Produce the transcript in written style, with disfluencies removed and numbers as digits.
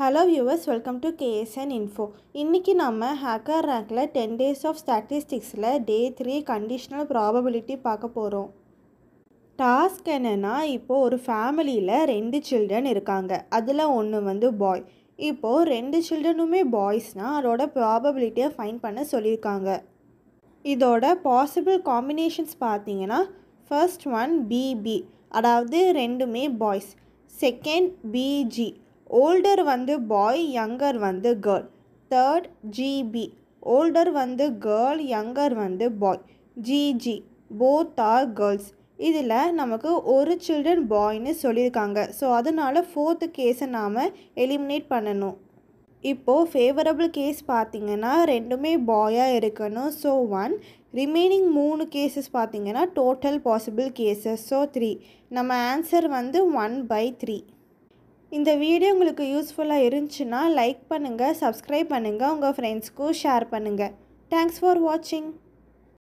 Hello viewers, welcome to KSN Info. இன்னைக்கு நம்ம hacker ரேங்க்ல 10 days of statisticsல day 3 conditional probability பார்க்க போறோம். டாஸ்க் என்னன்னா, இப்போ ஒரு ஃபேமிலியில் 2 சில்ட்ரன் இருக்காங்க. அதில் ஒன்று வந்து பாய். இப்போது 2 சில்ட்ரனுமே பாய்ஸ்னால் அதோட ப்ராபபிலிட்டியை ஃபைண்ட் பண்ண சொல்லியிருக்காங்க. இதோட பாசிபிள் காம்பினேஷன்ஸ் பார்த்தீங்கன்னா, ஃபர்ஸ்ட் ஒன் பிபி, அதாவது ரெண்டுமே பாய்ஸ். செகண்ட் பிஜி, ஓல்டர் வந்து பாய், யங்கர் வந்து கேர்ள். தேர்ட் ஜிபி, ஓல்டர் வந்து கேர்ள், யங்கர் வந்து boy. GG, both are girls. இதில் நமக்கு ஒரு சில்ட்ரன் பாய்னு சொல்லியிருக்காங்க. ஸோ அதனால் ஃபோர்த்து கேஸை நாம் எலிமினேட் பண்ணணும். இப்போது ஃபேவரபிள் கேஸ் பார்த்திங்கன்னா ரெண்டுமே பாயாக இருக்கணும். ஸோ 1. ரிமைனிங் 3 கேஸஸ் பார்த்திங்கன்னா டோட்டல் பாசிபிள் கேஸஸ். ஸோ 3. நம்ம ஆன்சர் வந்து 1/3. இந்த வீடியோ உங்களுக்கு யூஸ்ஃபுல்லாக இருந்துச்சுன்னா லைக் பண்ணுங்கள், சப்ஸ்கிரைப் பண்ணுங்கள், உங்கள் ஃப்ரெண்ட்ஸ்க்கும் ஷேர் பண்ணுங்கள். தேங்க்ஸ் ஃபார் வாட்சிங்.